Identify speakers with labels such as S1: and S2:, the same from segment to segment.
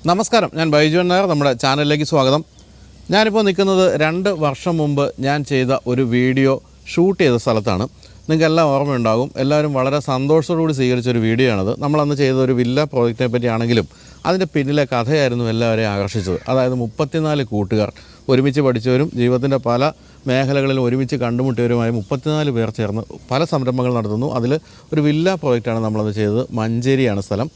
S1: നമസ്കാരം, ഞാൻ ബൈജു നായർ. നമ്മുടെ ചാനലിലേക്ക് സ്വാഗതം. ഞാനിപ്പോൾ നിൽക്കുന്നത് 2 വർഷം മുമ്പ് ഞാൻ ചെയ്ത ഒരു വീഡിയോ ഷൂട്ട് ചെയ്ത സ്ഥലത്താണ്. നിങ്ങൾക്കെല്ലാം ഓർമ്മയുണ്ടാകും. എല്ലാവരും വളരെ സന്തോഷത്തോടുകൂടി സ്വീകരിച്ചൊരു വീഡിയോ ആണത്. നമ്മളന്ന് ചെയ്ത ഒരു വില്ല പ്രോജക്റ്റിനെ പറ്റിയാണെങ്കിലും അതിൻ്റെ പിന്നിലെ കഥയായിരുന്നു എല്ലാവരെയും ആകർഷിച്ചത്. അതായത് 34 കൂട്ടുകാർ ഒരുമിച്ച് പഠിച്ചവരും ജീവിതത്തിൻ്റെ പല മേഖലകളിൽ ഒരുമിച്ച് കണ്ടുമുട്ടിയവരുമായി 34 പേർ ചേർന്ന് പല സംരംഭങ്ങൾ നടത്തുന്നു. അതിൽ ഒരു വില്ല പ്രോജക്റ്റാണ് നമ്മളത് ചെയ്തത്. മഞ്ചേരിയാണ് സ്ഥലം.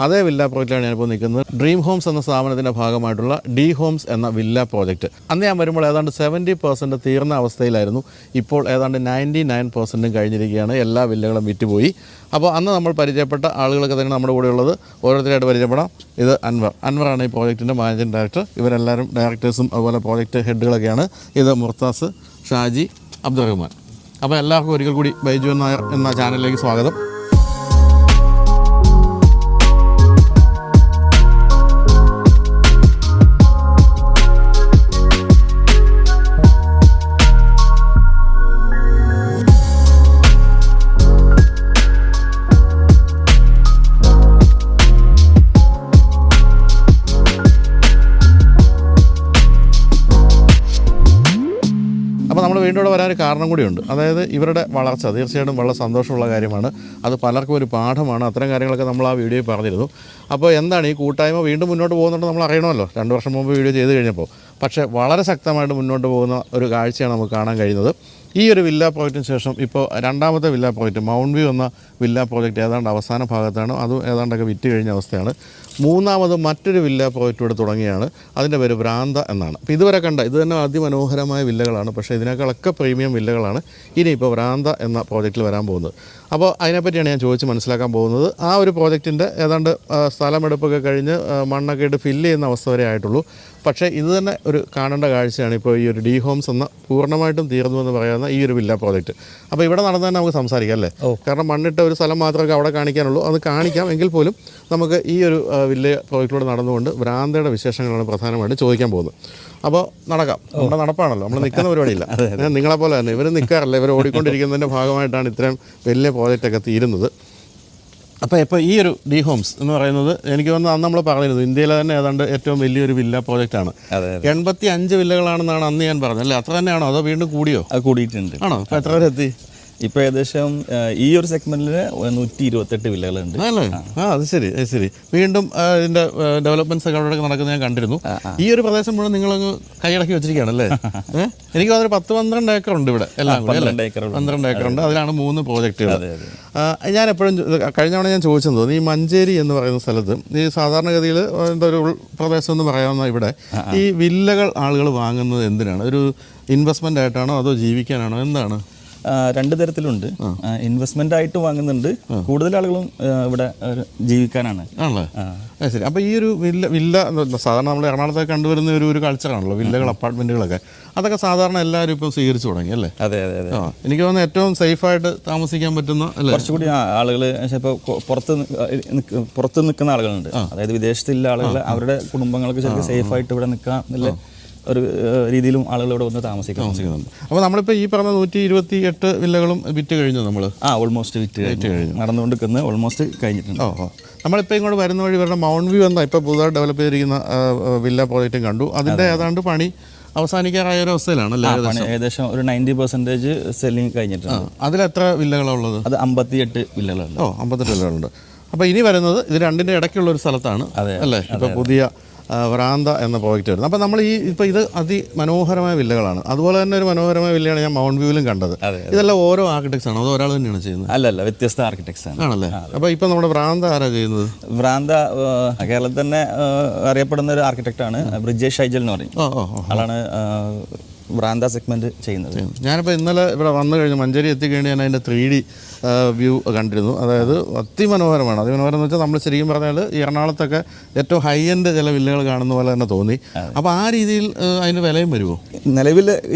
S1: അതേ വില്ല പ്രോജക്റ്റാണ് ഞാനിപ്പോൾ നിൽക്കുന്നത്. ഡ്രീം ഹോംസ് എന്ന സ്ഥാപനത്തിൻ്റെ ഭാഗമായിട്ടുള്ള ഡി ഹോംസ് എന്ന വില്ല പ്രോജക്റ്റ്. അന്ന് ഞാൻ വരുമ്പോൾ ഏതാണ്ട് 70% തീർന്ന അവസ്ഥയിലായിരുന്നു. ഇപ്പോൾ ഏതാണ്ട് 99% കഴിഞ്ഞിരിക്കുകയാണ്. എല്ലാ വില്ലകളും വിറ്റുപോയി. അപ്പോൾ അന്ന് നമ്മൾ പരിചയപ്പെട്ട ആളുകളൊക്കെ തന്നെ നമ്മുടെ കൂടെ ഉള്ളത്. ഓരോരുത്തരായിട്ട് പരിചയപ്പെടാം. ഇത് അൻവറാണ് ഈ പ്രോജക്റ്റിൻ്റെ മാനേജിംഗ് ഡയറക്ടർ. ഇവരെല്ലാവരും ഡയറക്ടേഴ്സും അതുപോലെ പ്രോജക്റ്റ് ഹെഡുകളൊക്കെയാണ്. ഇത് മുർത്താസ്, ഷാജി, അബ്ദുറഹ്മാൻ. അപ്പോൾ എല്ലാവർക്കും ഒരിക്കൽ കൂടി ബൈജു നായർ എന്ന ചാനലിലേക്ക് സ്വാഗതം. വീണ്ടും ഇവിടെ വരാനൊരു കാരണം കൂടിയുണ്ട്. അതായത് ഇവരുടെ വളർച്ച തീർച്ചയായിട്ടും വളരെ സന്തോഷമുള്ള കാര്യമാണ്. അത് പലർക്കും ഒരു പാഠമാണ്. അത്തരം കാര്യങ്ങളൊക്കെ നമ്മൾ ആ വീഡിയോയിൽ പറഞ്ഞിരുന്നു. അപ്പോൾ എന്താണ് ഈ കൂട്ടായ്മ വീണ്ടും മുന്നോട്ട് പോകുന്നുണ്ട് നമ്മൾ അറിയണമല്ലോ. 2 വർഷം മുമ്പ് വീഡിയോ ചെയ്ത് കഴിഞ്ഞപ്പോൾ. പക്ഷേ വളരെ ശക്തമായിട്ട് മുന്നോട്ട് പോകുന്ന ഒരു കാഴ്ചയാണ് നമുക്ക് കാണാൻ കഴിയുന്നത്. ഈ ഒരു വില്ല പ്രോജക്റ്റിന് ശേഷം ഇപ്പോൾ രണ്ടാമത്തെ വില്ല പ്രോജക്റ്റ് മൗണ്ട് വ്യൂ എന്ന വില്ല പ്രോജക്റ്റ് ഏതാണ്ട് അവസാന ഭാഗത്താണ്. അതും ഏതാണ്ടൊക്കെ വിറ്റ് കഴിഞ്ഞ അവസ്ഥയാണ്. മൂന്നാമത് മറ്റൊരു വില്ല പ്രോജക്റ്റ് ഇവിടെ തുടങ്ങിയാണ്. അതിൻ്റെ പേര് ഭ്രാന്ത എന്നാണ്. അപ്പോൾ ഇതുവരെ കണ്ട ഇത് തന്നെ അതിമനോഹരമായ വില്ലകളാണ്. പക്ഷേ ഇതിനേക്കാളൊക്കെ പ്രീമിയം വില്ലകളാണ് ഇനിയിപ്പോൾ ഭ്രാന്ത എന്ന പ്രോജക്റ്റിൽ വരാൻ പോകുന്നത്. അപ്പോൾ അതിനെപ്പറ്റിയാണ് ഞാൻ ചോദിച്ച് മനസ്സിലാക്കാൻ പോകുന്നത്. ആ ഒരു പ്രോജക്റ്റിൻ്റെ ഏതാണ്ട് സ്ഥലമെടുപ്പൊക്കെ കഴിഞ്ഞ് മണ്ണൊക്കെ ഇട്ട് ഫില്ല് ചെയ്യുന്ന അവസ്ഥ വരെ ആയിട്ടുള്ളൂ. പക്ഷേ ഇത് തന്നെ ഒരു കാണേണ്ട കാഴ്ചയാണ്. ഇപ്പോൾ ഈ ഒരു ഡി ഹോംസ് എന്ന പൂർണ്ണമായിട്ടും തീർന്നു എന്ന് പറയുന്ന ഈ ഒരു വില്ല പ്രോജക്റ്റ്. അപ്പോൾ ഇവിടെ നടന്ന് തന്നെ നമുക്ക് സംസാരിക്കാം അല്ലേ? കാരണം മണ്ണിട്ട ഒരു സ്ഥലം മാത്രമേ അവിടെ കാണിക്കാനുള്ളൂ. അത് കാണിക്കാം. എങ്കിൽ പോലും നമുക്ക് ഈ ഒരു വില്ല പ്രോജക്റ്റിലൂടെ നടന്നുകൊണ്ട് ഭ്രാന്തയുടെ വിശേഷങ്ങളാണ് പ്രധാനമായിട്ട് ചോദിക്കാൻ പോകുന്നത്. അപ്പോൾ നടക്കാം. നമ്മുടെ നടപ്പാണല്ലോ, നമ്മൾ നിൽക്കുന്ന പരിപാടിയില്ല. നിങ്ങളെപ്പോലെ തന്നെ ഇവർ നിൽക്കാറില്ല. ഇവർ ഓടിക്കൊണ്ടിരിക്കുന്നതിൻ്റെ ഭാഗമായിട്ടാണ് ഇത്രയും വലിയ പ്രോജക്റ്റൊക്കെ തീരുന്നത്. അപ്പോൾ ഈ ഒരു ഡി ഹോംസ് എന്ന് പറയുന്നത് എനിക്ക് തോന്നുന്നു അന്ന് നമ്മൾ പറഞ്ഞിരുന്നു ഇന്ത്യയിലെ തന്നെ ഏതാണ്ട് ഏറ്റവും വലിയൊരു വില്ല പ്രോജക്റ്റാണ്. 85 വില്ലകളാണെന്നാണ് അന്ന് ഞാൻ പറഞ്ഞത് അല്ലേ? അത്ര തന്നെയാണോ അതോ വീണ്ടും കൂടിയോ?
S2: കൂടിയിട്ടുണ്ട്.
S1: ആണോ? ഇപ്പോൾ എത്ര വരെ എത്തി?
S2: ഇപ്പോൾ ഏകദേശം ഈ ഒരു സെഗ്മെന്റിൽ 128 വില്ലകളുണ്ട്.
S1: അല്ലേ? അത് ശരി. വീണ്ടും ഇതിൻ്റെ ഡെവലപ്മെൻറ്റ്സ് ഒക്കെ അവിടെ നടക്കുന്നത് ഞാൻ കണ്ടിരുന്നു. ഈ ഒരു പ്രദേശം മുഴുവൻ നിങ്ങളങ്ങ് കൈയടക്കി വെച്ചിരിക്കുകയാണല്ലേ? എനിക്ക് തോന്നുന്നു 10-12 ഏക്കർ ഉണ്ട് ഇവിടെ എല്ലാം കൂടി അല്ലേ? 12 ഏക്കർ ഉണ്ട്. അതിലാണ് 3 പ്രോജക്റ്റുകൾ. ഞാൻ എപ്പോഴും കഴിഞ്ഞ തവണ ഞാൻ ചോദിച്ചെന്ന് തോന്നുന്നു, ഈ മഞ്ചേരി എന്ന് പറയുന്ന സ്ഥലത്ത് ഈ സാധാരണഗതിയിൽ എന്താ ഒരു ഉൾപ്രദേശം എന്ന് പറയാവുന്ന ഇവിടെ ഈ വില്ലകൾ ആളുകൾ വാങ്ങുന്നത് എന്തിനാണ്? ഒരു ഇൻവെസ്റ്റ്മെൻ്റ് ആയിട്ടാണോ അതോ ജീവിക്കാനാണോ? എന്താണ്?
S2: 2 തരത്തിലുണ്ട്. ഇൻവെസ്റ്റ്മെന്റ് ആയിട്ട് വാങ്ങുന്നുണ്ട്. കൂടുതൽ ആളുകളും ഇവിടെ ജീവിക്കാനാണ്.
S1: ആണല്ലേ? ശരി. അപ്പോൾ ഈ ഒരു വില്ല സാധാരണ നമ്മൾ എറണാകുളത്തൊക്കെ കണ്ടുവരുന്ന ഒരു കൾച്ചറാണല്ലോ വില്ലകൾ, അപ്പാർട്ട്മെൻറ്റുകളൊക്കെ. അതൊക്കെ സാധാരണ എല്ലാവരും ഇപ്പം സ്വീകരിച്ചു തുടങ്ങി അല്ലേ?
S2: അതെ.
S1: എനിക്ക് തോന്നുന്നു ഏറ്റവും സേഫായിട്ട് താമസിക്കാൻ പറ്റുന്ന അല്ലേ?
S2: കുറച്ചുകൂടി ആളുകൾ ഇപ്പോൾ പുറത്ത് നിൽക്കുന്ന ആളുകളുണ്ട്. അതായത് വിദേശത്തുള്ള ആളുകൾ അവരുടെ കുടുംബങ്ങൾക്ക് ശരിക്കും സേഫായിട്ട് ഇവിടെ നിൽക്കാം എന്നുള്ള ഒരു രീതിയിലും ആളുകൾ ഇവിടെ വന്ന് താമസിക്കുന്നുണ്ട്.
S1: അപ്പോൾ നമ്മളിപ്പോൾ ഈ പറഞ്ഞ 128 വില്ലകളും വിറ്റ് കഴിഞ്ഞു. നമ്മൾ
S2: ഓൾമോസ്റ്റ് വിറ്റ് കഴിഞ്ഞു. നടന്നുകൊണ്ടിരിക്കുന്നത് ഓൾമോസ്റ്റ് കഴിഞ്ഞിട്ടുണ്ട്.
S1: നമ്മളിപ്പോൾ ഇങ്ങോട്ട് വരുന്ന വഴി ഇവരുടെ മൗണ്ട് വ്യൂ എന്ന ഇപ്പോൾ പുതുതായി ഡെവലപ്പ് ചെയ്തിരിക്കുന്ന വില്ല പ്രോജക്റ്റും കണ്ടു. അതിൻ്റെ ഏതാണ്ട് പണി അവസാനിക്കാറായ ഒരു അവസ്ഥയിലാണല്ലേ?
S2: ഏകദേശം ഒരു 90% സെല്ലിങ് കഴിഞ്ഞിട്ടുണ്ട്.
S1: അതിലെത്ര വില്ലകളാണ് ഉള്ളത്?
S2: അത് 58 വില്ലകളുണ്ട്.
S1: 58 വില്ലകളുണ്ട്. അപ്പോൾ ഇനി വരുന്നത് ഇത് രണ്ടിൻ്റെ ഇടയ്ക്കുള്ള ഒരു സ്ഥലത്താണ് അല്ലേ? ഇപ്പോൾ പുതിയ ഭ്രാന്ത എന്ന പ്രോജക്റ്റ് വരുന്നത്. അപ്പോൾ നമ്മൾ ഇപ്പോൾ ഇത് അതിമനോഹരമായ വില്ലകളാണ്. അതുപോലെ തന്നെ ഒരു മനോഹരമായ വില്ലയാണ് ഞാൻ മൗണ്ട് വ്യൂവിലും കണ്ടത്. ഇതെല്ലാം ഓരോ ആർക്കിടെക്ട്സ് ആണോ അതോ ഒരാൾ തന്നെയാണ് ചെയ്യുന്നത്?
S2: അല്ല, വ്യത്യസ്ത ആർക്കിടെക്ട്സ് ആണ്.
S1: ആണല്ലേ? അപ്പോൾ ഇപ്പോൾ നമ്മുടെ ഭ്രാന്ത ആരാ ചെയ്യുന്നത്?
S2: ഭ്രാന്ത കേരളത്തിൽ തന്നെ അറിയപ്പെടുന്ന ഒരു ആർക്കിടെക്റ്റാണ് ബ്രിജേഷ് ഷൈജൽ എന്ന് പറയും. ആളാണ് ഭ്രാന്ത സെഗ്മെന്റ് ചെയ്യുന്നത്.
S1: ഞാനിപ്പോൾ ഇന്നലെ ഇവിടെ വന്നു കഴിഞ്ഞ് മഞ്ചേരി എത്തിക്കഴിഞ്ഞ് ഞാൻ അതിൻ്റെ 3D വ്യൂ കണ്ടിരുന്നു. അതായത് അതിമനോഹരമാണ്. അതിമനോഹരം എന്ന് വെച്ചാൽ നമ്മൾ ശരിക്കും പറഞ്ഞാൽ ഈ എറണാകുളത്തൊക്കെ ഏറ്റവും ഹൈ എൻഡ് ചില വില്ലകൾ കാണുന്ന പോലെ തന്നെ തോന്നി. അപ്പോൾ ആ രീതിയിൽ അതിന് വിലയും വരുമോ?
S2: നിലവിൽ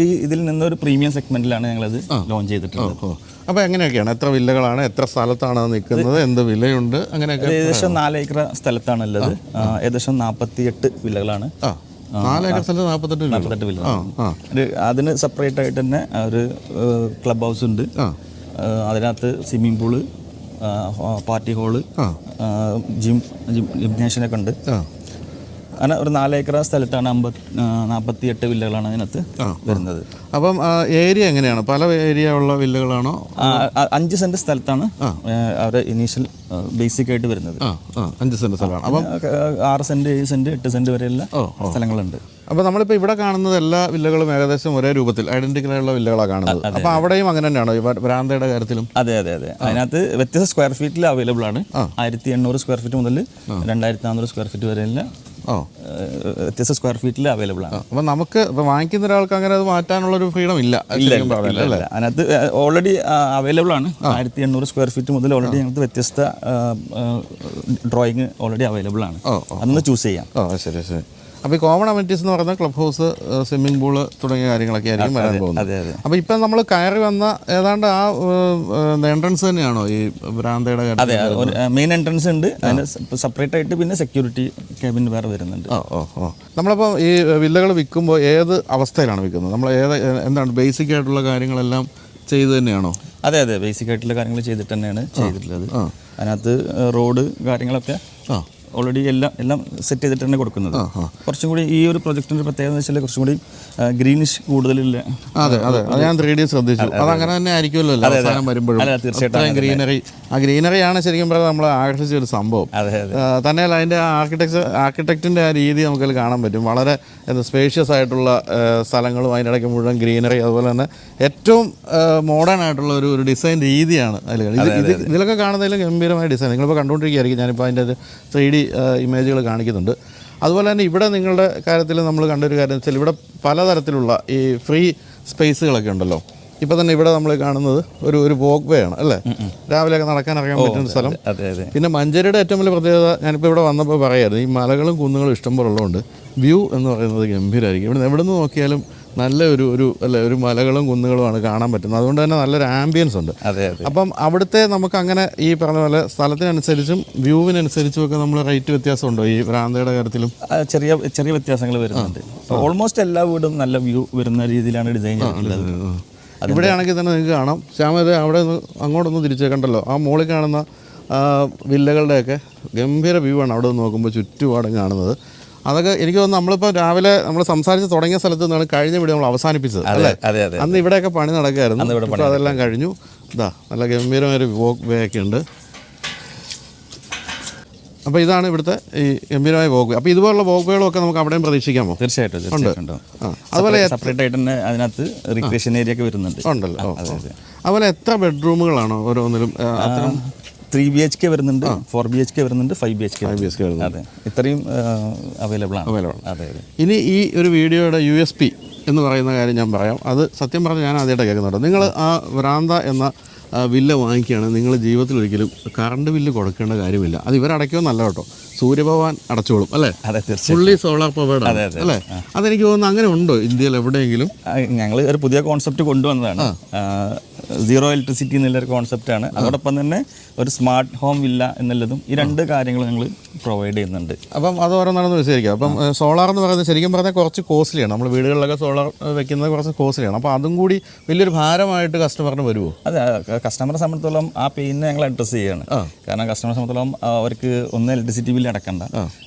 S2: ഇതിൽ നിന്നൊരു പ്രീമിയം സെഗ്മെന്റിലാണ് ഞങ്ങളത് ലോഞ്ച് ചെയ്തിട്ടുള്ളത്.
S1: അപ്പോൾ എങ്ങനെയൊക്കെയാണ്? എത്ര വില്ലകളാണ്? എത്ര സ്ഥലത്താണ് നിൽക്കുന്നത്? എന്ത് വിലയുണ്ട്? അങ്ങനെയൊക്കെ.
S2: ഏകദേശം 4 ഏക്കർ സ്ഥലത്താണുള്ളത്. ഏകദേശം 48 വില്ലകളാണ്.
S1: 4 ഏക്കർ സ്ഥലത്ത് 48 വില്ല.
S2: അതിന് സെപ്പറേറ്റ് ആയിട്ട് തന്നെ ഒരു ക്ലബ് ഹൗസ് ഉണ്ട്. അതിനകത്ത് സ്വിമ്മിംഗ് പൂള്, പാർട്ടി ഹാള്, ജിംനേഷ്യനൊക്കെ ഉണ്ട്. അങ്ങനെ ഒരു 4 ഏക്കർ സ്ഥലത്താണ് 48 വില്ലകളാണ് അതിനകത്ത് വരുന്നത്.
S1: അപ്പം ഏരിയ എങ്ങനെയാണ്? പല ഏരിയ ഉള്ള വില്ലകളാണോ?
S2: 5 സെന്റ് സ്ഥലത്താണ് അവരുടെ ഇനീഷ്യൽ ബേസിക് ആയിട്ട് വരുന്നത്.
S1: 5 സെന്റ് സ്ഥലമാണ്. അപ്പം
S2: 6 സെന്റ് 7 സെന്റ് 8 സെന്റ് വരെയുള്ള സ്ഥലങ്ങളുണ്ട്.
S1: അപ്പോൾ നമ്മളിപ്പോൾ ഇവിടെ കാണുന്നത് എല്ലാ വില്ലകളും ഏകദേശം ഒരേ രൂപത്തിൽ ഐഡന്റിക്കൽ ആയുള്ള വില്ലകളാണ് കാണുന്നത്. അപ്പോൾ അവിടെയും അങ്ങനെ തന്നെയാണോ വരാന്തയുടെ കാര്യത്തിലും?
S2: അതെ. അതിനകത്ത് വ്യത്യസ്ത സ്ക്വയർ ഫീറ്റിൽ അവൈലബിൾ ആണ്. 1800 സ്ക്വയർ ഫീറ്റ് മുതൽ 2400 സ്ക്വയർ ഫീറ്റ് വരെയുള്ള വ്യത്യസ്ത സ്ക്വയർ ഫീറ്റിൽ അവൈലബിൾ ആണ്.
S1: അപ്പോൾ നമുക്ക് ഇപ്പോൾ വാങ്ങിക്കുന്ന ഒരാൾക്ക് അങ്ങനെ അത് മാറ്റാനുള്ളൊരു ഫ്രീഡം ഇല്ല.
S2: അതിനകത്ത് ഓൾറെഡി അവൈലബിൾ ആണ്. 1800 സ്ക്വയർ ഫീറ്റ് മുതൽ ഓൾറെഡി ഞങ്ങൾക്ക് വ്യത്യസ്ത ഡ്രോയിങ് ഓൾറെഡി അവൈലബിൾ ആണ്. അതൊന്ന് ചൂസ് ചെയ്യാം.
S1: ശരി. അപ്പോൾ ഈ കോമൺ അമ്യൂണിറ്റീസ് എന്ന് പറയുന്നത് ക്ലബ് ഹൗസ്, സ്വിമ്മിംഗ് പൂള് തുടങ്ങിയ കാര്യങ്ങളൊക്കെ ആയിരിക്കും വരാൻ പോകുന്നത്. അപ്പോൾ ഇപ്പം നമ്മൾ കയറി വന്ന ഏതാണ്ട് ആ എൻട്രൻസ് തന്നെയാണോ ഈ വരാന്തയുടെ കാര്യം?
S2: അതെ, മെയിൻ എൻട്രൻസ് ഉണ്ട്. അതിന് സെപ്പറേറ്റ് ആയിട്ട് പിന്നെ സെക്യൂരിറ്റി ക്യാബിൻ വേറെ വരുന്നുണ്ട്.
S1: നമ്മളപ്പോൾ ഈ വില്ലകൾ വിൽക്കുമ്പോൾ ഏത് അവസ്ഥയിലാണ് വിൽക്കുന്നത്? നമ്മൾ എന്താണ് ബേസിക് ആയിട്ടുള്ള കാര്യങ്ങളെല്ലാം ചെയ്ത് തന്നെയാണോ?
S2: അതെ, ബേസിക് ആയിട്ടുള്ള കാര്യങ്ങൾ ചെയ്തിട്ട് തന്നെയാണ് ചെയ്തിട്ടുള്ളത്. അതിനകത്ത് റോഡ് കാര്യങ്ങളൊക്കെ ഓൾറെഡി എല്ലാം സെറ്റ് ചെയ്തിട്ട് തന്നെ കൊടുക്കുന്നത്. കുറച്ചും കൂടി ഈ ഒരു പ്രൊജക്ടിൻ്റെ പ്രത്യേകത എന്ന് വെച്ചാൽ കുറച്ചും കൂടി ഗ്രീനിഷ് കൂടുതലില്ല.
S1: അതെ, ഞാൻ 3D ശ്രദ്ധിച്ചു. അതങ്ങനെ തന്നെ ആയിരിക്കുമല്ലോ അവസാനം വരുമ്പോഴും. തീർച്ചയായിട്ടും ഗ്രീനറിയാണ് ശരിക്കും പറഞ്ഞാൽ നമ്മളെ ആകർഷിച്ച ഒരു സംഭവം. തന്നെയല്ല അതിൻ്റെ ആർക്കിടെക്റ്റിൻ്റെ ആ രീതി നമുക്കതിൽ കാണാൻ പറ്റും. വളരെ സ്പേഷ്യസ് ആയിട്ടുള്ള സ്ഥലങ്ങളും അതിൻ്റെ ഇടയ്ക്ക് മുഴുവൻ ഗ്രീനറി, അതുപോലെ തന്നെ ഏറ്റവും മോഡേൺ ആയിട്ടുള്ള ഒരു ഡിസൈൻ രീതിയാണ് അതിൽ. ഇതിലൊക്കെ കാണുന്നതിൽ ഗംഭീരമായ ഡിസൈൻ നിങ്ങളിപ്പോൾ കണ്ടുകൊണ്ടിരിക്കുകയായിരിക്കും. ഞാനിപ്പോൾ അതിൻ്റെ 3D ഇമേജുകൾ കാണിക്കുന്നുണ്ട്. അതുപോലെ തന്നെ ഇവിടെ നിങ്ങളുടെ കാര്യത്തിൽ നമ്മൾ കണ്ടൊരു കാര്യം വെച്ചാൽ ഇവിടെ പലതരത്തിലുള്ള ഈ ഫ്രീ സ്പേസുകളൊക്കെ ഉണ്ടല്ലോ. ഇപ്പോൾ തന്നെ ഇവിടെ നമ്മൾ കാണുന്നത് ഒരു വോക്ക് വേ ആണ് അല്ലേ? രാവിലെയൊക്കെ നടക്കാൻ ഇറങ്ങാൻ പറ്റുന്ന സ്ഥലം. പിന്നെ മഞ്ചേരിയുടെ ഏറ്റവും വലിയ പ്രത്യേകത ഞാനിപ്പോൾ ഇവിടെ വന്നപ്പോൾ പറയായിരുന്നു, ഈ മലകളും കുന്നുകളും ഇഷ്ടംപോലെ ഉള്ളതുകൊണ്ട് വ്യൂ എന്ന് പറയുന്നത് ഗംഭീരമായിരിക്കും. ഇവിടെ എവിടെ നിന്ന് നോക്കിയാലും നല്ല ഒരു മലകളും കുന്നുകളുമാണ് കാണാൻ പറ്റുന്നത്. അതുകൊണ്ട് തന്നെ നല്ലൊരു ആംബിയൻസ് ഉണ്ട്. അപ്പം അവിടുത്തെ നമുക്ക് അങ്ങനെ ഈ പറഞ്ഞ പോലെ സ്ഥലത്തിനനുസരിച്ചും വ്യൂവിനനുസരിച്ചും ഒക്കെ നമ്മൾ റേറ്റ് വ്യത്യാസമുണ്ടോ ഈ വരാന്തയുടെ കാര്യത്തിലും?
S2: ചെറിയ വ്യത്യാസങ്ങൾ വരുന്നുണ്ട്. ഓൾമോസ്റ്റ് എല്ലാ വീടും നല്ല വ്യൂ വരുന്ന രീതിയിലാണ് ഡിസൈൻ ചെയ്തിട്ടുള്ളത്.
S1: ഇവിടെയാണെങ്കിൽ തന്നെ നിങ്ങൾക്ക് കാണാം ശ്യാമത് അവിടെ അങ്ങോട്ടൊന്ന് തിരിച്ചേക്കണ്ടല്ലോ, ആ മുകളിൽ കാണുന്ന വില്ലകളുടെയൊക്കെ ഗംഭീര വ്യൂ ആണ് അവിടെ നിന്ന് നോക്കുമ്പോൾ ചുറ്റുപാടും കാണുന്നത്. അതൊക്കെ എനിക്ക് തോന്നുന്നു നമ്മളിപ്പോൾ രാവിലെ നമ്മൾ സംസാരിച്ച് തുടങ്ങിയ സ്ഥലത്ത് നിന്നാണ് കഴിഞ്ഞ വീഡിയോ നമ്മൾ അവസാനിപ്പിച്ചത് അല്ലേ? അന്ന് ഇവിടെയൊക്കെ പണി നടക്കുകയായിരുന്നു. അപ്പോൾ അതെല്ലാം കഴിഞ്ഞു. നല്ല ഗംഭീരമായൊരു വോക്ക് വേ ഒക്കെ ഉണ്ട്. അപ്പോൾ ഇതാണ് ഇവിടുത്തെ ഈ ഗംഭീരമായ വോക്ക് വേ. അപ്പോൾ ഇതുപോലുള്ള വോക്ക് വേകളൊക്കെ നമുക്ക് അവിടെയും പ്രതീക്ഷിക്കാമോ?
S2: തീർച്ചയായിട്ടും. അതുപോലെ സെപ്പറേറ്റ് ആയിട്ട് തന്നെ അതിനകത്ത് റിക്രിയേഷൻ ഏരിയ ഒക്കെ വരുന്നുണ്ട്.
S1: ഉണ്ടല്ലോ. അതുപോലെ എത്ര ബെഡ്റൂമുകളാണോ ഓരോന്നിലും?
S2: 3 BHK വരുന്നുണ്ട്, 4 BHK വരുന്നുണ്ട്, 5 BHK വരുന്നുണ്ട്. അതെ, ഇത്രയും അവൈലബിൾ ആണ്. അതെ.
S1: ഇനി ഈ ഒരു വീഡിയോയുടെ USP എന്ന് പറയുന്ന കാര്യം ഞാൻ പറയാം. അത് സത്യം പറഞ്ഞാൽ ഞാൻ ആദ്യമായിട്ട് കേൾക്കുന്നുണ്ട്. നിങ്ങൾ ആ വരാന്ത എന്ന വില്ല വാങ്ങിക്കുകയാണ്, നിങ്ങൾ ജീവിതത്തിൽ ഒരിക്കലും കറണ്ട് ബില്ല് കൊടുക്കേണ്ട കാര്യമില്ല. അത് ഇവരടയ്ക്കുമെന്നല്ല കേട്ടോ, സൂര്യഭഗവാൻ അടച്ചോളും അല്ലേ?
S2: അതെ,
S1: ഫുള്ളി സോളാർ പവേർഡ് അല്ലേ? അതെനിക്ക് തോന്നുന്നു അങ്ങനെ ഉണ്ടോ ഇന്ത്യയിൽ എവിടെയെങ്കിലും?
S2: ഞങ്ങൾ ഒരു പുതിയ കോൺസെപ്റ്റ് കൊണ്ടുവന്നതാണ്. 0 ഇലക്ട്രിസിറ്റി എന്നുള്ളൊരു കോൺസെപ്റ്റാണ്. അതോടൊപ്പം തന്നെ ഒരു സ്മാർട്ട് ഹോം വില്ല എന്നുള്ളതും ഈ 2 കാര്യങ്ങൾ ഞങ്ങൾ പ്രൊവൈഡ് ചെയ്യുന്നുണ്ട്.
S1: അപ്പം അത് ഓരോന്നാണെന്ന് വിചാരിക്കുക. അപ്പം സോളാർ എന്ന് പറയുന്നത് ശരിക്കും പറഞ്ഞാൽ കുറച്ച് കോസ്റ്റ്ലിയാണ്. നമ്മൾ വീടുകളിലൊക്കെ സോളാർ വെക്കുന്നത് കുറച്ച് കോസ്റ്റ്ലിയാണ്. അപ്പോൾ അതും കൂടി വലിയൊരു ഭാരമായിട്ട് കസ്റ്റമറിന് വരുമോ?
S2: അതെ, കസ്റ്റമറെ സംബന്ധിച്ചോളം ആ പെയിനെ ഞങ്ങൾ അഡ്രസ്സ് ചെയ്യുകയാണ്. കാരണം കസ്റ്റമറെ സംബന്ധിച്ചോളം അവർക്ക് ഒന്ന് ഇലക്ട്രിസിറ്റി ബില്ല് അടക്കണ്ട,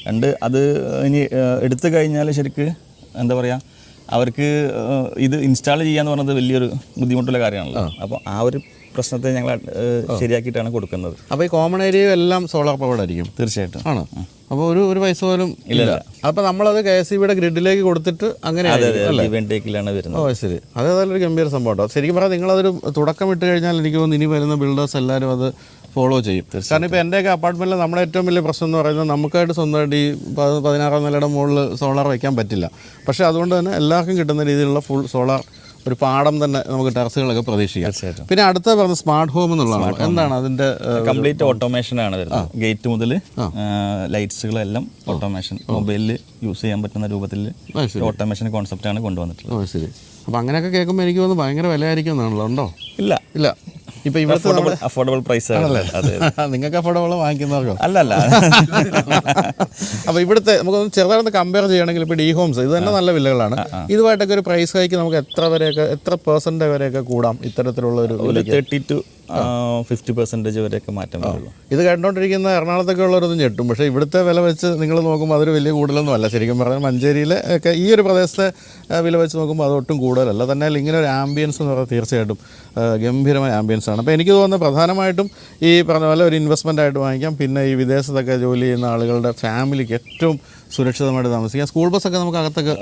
S2: 2 അത് ഇനി എടുത്തു കഴിഞ്ഞാൽ ശരിക്ക് എന്താ പറയുക, അവർക്ക് ഇത് ഇൻസ്റ്റാൾ ചെയ്യാന്ന് പറയുന്നത് വലിയൊരു ബുദ്ധിമുട്ടുള്ള കാര്യമാണല്ലോ. അപ്പോൾ ആ ഒരു പ്രശ്നത്തെ ഞങ്ങൾ ശരിയാക്കിയിട്ടാണ് കൊടുക്കുന്നത്.
S1: അപ്പോൾ ഈ കോമൺ ഏരിയ എല്ലാം സോളാർ പവേർഡ് ആയിരിക്കും?
S2: തീർച്ചയായിട്ടും ആണ്.
S1: അപ്പോൾ ഒരു പൈസ പോലും ഇല്ല. അപ്പോൾ നമ്മളത് KSEBിയുടെ ഗ്രിഡിലേക്ക് കൊടുത്തിട്ട് അങ്ങനെ
S2: വരുന്നത്.
S1: ശരി, അതേതായാലും ഒരു ഗംഭീര സംഭവം കേട്ടോ. ശരിക്കും പറഞ്ഞാൽ നിങ്ങളതൊരു തുടക്കം ഇട്ട് കഴിഞ്ഞാൽ എനിക്ക് തോന്നുന്നു ഇനി വരുന്ന ബിൽഡേഴ്സ് എല്ലാവരും അത് ഫോളോ ചെയ്യും. കാരണം ഇപ്പോൾ എൻ്റെയൊക്കെ അപ്പാർട്ട്മെൻറ്റിൽ നമ്മുടെ ഏറ്റവും വലിയ പ്രശ്നം എന്ന് പറയുന്നത് നമുക്കായിട്ട് സ്വന്തമായിട്ട് ഈ 16-ാം നിലയുടെ മുകളിൽ സോളാർ വയ്ക്കാൻ പറ്റില്ല. പക്ഷേ അതുകൊണ്ട് തന്നെ എല്ലാവർക്കും കിട്ടുന്ന രീതിയിലുള്ള ഫുൾ സോളാർ ഒരു പാടം തന്നെ നമുക്ക് ടെറസുകളൊക്കെ പ്രതീക്ഷിക്കാം. പിന്നെ അടുത്ത പറഞ്ഞ സ്മാർട്ട് ഹോം എന്നുള്ളതാണ്. എന്താണ് അതിൻ്റെ?
S2: കംപ്ലീറ്റ് ഓട്ടോമേഷൻ ആണ് വരുന്നത്. ഗേറ്റ് മുതൽ ലൈറ്റ്സുകളെല്ലാം ഓട്ടോമേഷൻ, മൊബൈലിൽ യൂസ് ചെയ്യാൻ പറ്റുന്ന രൂപത്തിൽ ഓട്ടോമേഷൻ കോൺസെപ്റ്റാണ് കൊണ്ടുവന്നിട്ടുള്ളത്.
S1: ശരി. അപ്പോൾ അങ്ങനെയൊക്കെ കേൾക്കുമ്പോൾ എനിക്ക് തോന്നുന്നു ഭയങ്കര വിലയായിരിക്കും എന്നാണല്ലോ. ഉണ്ടോ?
S2: ഇല്ല.
S1: ഇപ്പോൾ ഇവിടുത്തെ
S2: അഫോർഡബിൾ പ്രൈസ് ആണല്ലേ?
S1: നിങ്ങൾക്ക് അഫോർഡബിൾ വാങ്ങിക്കുന്നവർക്കോ?
S2: അല്ല.
S1: അപ്പോൾ ഇവിടുത്തെ നമുക്കൊന്ന് ചെറുതായിട്ട് കമ്പയർ ചെയ്യുകയാണെങ്കിൽ ഇപ്പോൾ D-Homes ഇത് തന്നെ നല്ല വില്ലകളാണ്. ഇതുമായിട്ടൊക്കെ ഒരു പ്രൈസ് ഹൈക്ക് നമുക്ക് എത്ര %% വരെയൊക്കെ കൂടാം ഇത്തരത്തിലുള്ള ഒരു?
S2: 30 to 50% വരെയൊക്കെ മാറ്റം വരുള്ളൂ.
S1: ഇത് കണ്ടുകൊണ്ടിരിക്കുന്ന എറണാകുളത്തൊക്കെ ഉള്ളവരൊന്നും ഞെട്ടും. പക്ഷേ ഇവിടുത്തെ വില വെച്ച് നിങ്ങൾ നോക്കുമ്പോൾ അതൊരു വലിയ കൂടുതലൊന്നും അല്ല. ശരിക്കും പറഞ്ഞാൽ മഞ്ചേരിയിലെ ഒക്കെ ഈ ഒരു പ്രദേശത്തെ വില വെച്ച് നോക്കുമ്പോൾ അതൊട്ടും കൂടുതലല്ല. തന്നെ ഇങ്ങനെ ഒരു ആംബിയൻസ് എന്ന് പറഞ്ഞാൽ തീർച്ചയായിട്ടും ഗംഭീരമായ ആംബിയൻസ് ആണ്. അപ്പോൾ എനിക്ക് തോന്നുന്നത് പ്രധാനമായിട്ടും ഈ പറഞ്ഞ പോലെ ഒരു ഇൻവെസ്റ്റ്മെൻ്റ് ആയിട്ട് വാങ്ങിക്കാം. പിന്നെ ഈ വിദേശത്തൊക്കെ ജോലി ചെയ്യുന്ന ആളുകളുടെ ഫാമിലിക്ക് ഏറ്റവും സുരക്ഷിതമായിട്ട് താമസിക്കാം. സ്കൂൾ ബസ്സൊക്കെ നമുക്ക് അകത്തേക്ക്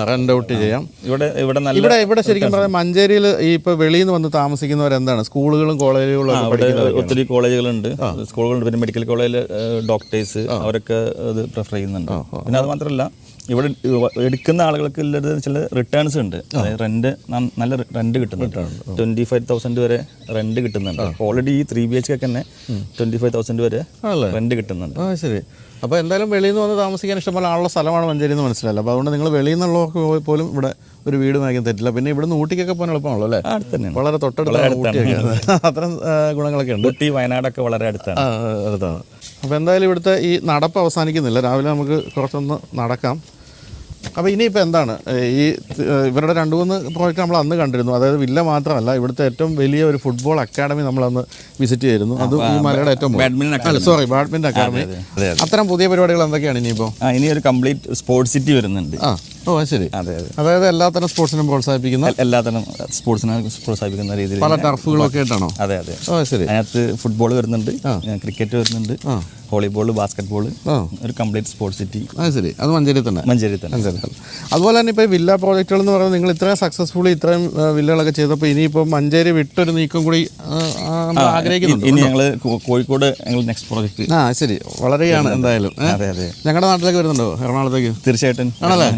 S1: റെൻ്റ് ഔട്ട് ചെയ്യാം. ഇവിടെ ശരിക്കും പറഞ്ഞാൽ മഞ്ചേരിയിൽ ഈ ഇപ്പോൾ വെളിയിൽ നിന്ന് വന്ന് താമസിക്കുന്നവരെന്താണ് സ്കൂളുകളും കോളേജുകളും
S2: ഒത്തിരി കോളേജുകളുണ്ട്, സ്കൂളുകളുണ്ട്. പിന്നെ മെഡിക്കൽ കോളേജിൽ ഡോക്ടേഴ്സ് അവരൊക്കെ ഇത് പ്രിഫർ ചെയ്യുന്നുണ്ട്. പിന്നെ അത് മാത്രമല്ല ഇവിടെ എടുക്കുന്ന ആളുകൾക്ക് ഉള്ളത് ചില റിട്ടേൺസ് ഉണ്ട്. അതായത് റെന്റ് നല്ല റെന്റ് കിട്ടുന്നുണ്ട്. 25,000 വരെ റെന്റ് കിട്ടുന്നുണ്ട്. ഓൾറെഡി ഈ 3 BHK തന്നെ 25,000 വരെ റെന്റ് കിട്ടുന്നുണ്ട്.
S1: ശരി. അപ്പോൾ എന്തായാലും വെളിയിൽ നിന്ന് വന്ന് താമസിക്കാൻ ഇഷ്ടംപോലെ ആളുള്ള സ്ഥലമാണ് മഞ്ചേരി എന്ന് മനസ്സിലായില്ല. അപ്പോൾ അതുകൊണ്ട് നിങ്ങൾ വെളിയിൽ നിന്നുള്ളവർക്ക് പോലും ഇവിടെ ഒരു വീട് വാങ്ങിക്കാൻ തെറ്റില്ല. പിന്നെ ഇവിടുന്ന് ഊട്ടിക്കൊക്കെ പോകാൻ എളുപ്പമാണല്ലോ അല്ലേ? വളരെ തൊട്ടടുത്താണ് ഊട്ടിയൊക്കെ. അത്തരം ഗുണങ്ങളൊക്കെ ഉണ്ട്.
S2: ഊട്ടി വയനാടൊക്കെ വളരെ അടുത്താണ്.
S1: അപ്പോൾ എന്തായാലും ഇവിടുത്തെ ഈ നടപ്പ് അവസാനിക്കുന്നില്ല. രാവിലെ നമുക്ക് കുറച്ചൊന്ന് നടക്കാം. അപ്പോൾ ഇനിയിപ്പോൾ എന്താണ് ഈ ഇവരുടെ 2-3 പ്രോജക്റ്റ് നമ്മൾ അന്ന് കണ്ടിരുന്നു. അതായത് വില്ല മാത്രമല്ല, ഇവിടുത്തെ ഏറ്റവും വലിയ ഒരു ഫുട്ബോൾ അക്കാഡമി നമ്മളന്ന് വിസിറ്റ് ചെയ്തിരുന്നു. അത് ഈ മലയുടെ ഏറ്റവും ബാഡ്മിൻ്റൺ അക്കാഡമി. അത്തരം പുതിയ പരിപാടികൾ എന്തൊക്കെയാണ് ഇനിയിപ്പോൾ?
S2: ഇനി ഒരു കംപ്ലീറ്റ് സ്പോർട്സ് സിറ്റി വരുന്നുണ്ട്.
S1: ശരി. അതായത് എല്ലാത്തരം സ്പോർട്സിനും പ്രോത്സാഹിപ്പിക്കുന്ന രീതിയിൽ പല ടർഫുകളൊക്കെ ആയിട്ടാണോ?
S2: അതെ.
S1: ശരി.
S2: അതിനകത്ത് ഫുട്ബോൾ വരുന്നുണ്ട്, ക്രിക്കറ്റ് വരുന്നുണ്ട്, വോളിബോൾ, ബാസ്കറ്റ് ബോൾ, ഒരു കംപ്ലീറ്റ് സ്പോർട്സ് സിറ്റി.
S1: ശരി. അത് മഞ്ചേരി തന്നെ. അതുപോലെ തന്നെ ഇപ്പോൾ വില്ല പ്രോജക്റ്റുകൾ എന്ന് പറയുന്നത് നിങ്ങൾ ഇത്രയും സക്സസ്ഫുള്ളി ഇത്രയും വില്ലകളൊക്കെ ചെയ്തപ്പോൾ ഇനിയിപ്പോൾ മഞ്ചേരി വിട്ടൊരു നീക്കം കൂടി ആഗ്രഹിക്കുന്നുണ്ട്.
S2: ഇനി ഞങ്ങൾ കോഴിക്കോട് നെക്സ്റ്റ് പ്രോജക്റ്റ്.
S1: ശരി. വളരെയാണ് എന്തായാലും. ഞങ്ങളുടെ നാട്ടിലേക്ക് വരുന്നുണ്ടോ എറണാകുളത്തേക്ക്?
S2: തീർച്ചയായിട്ടും
S1: ആണല്ലേ?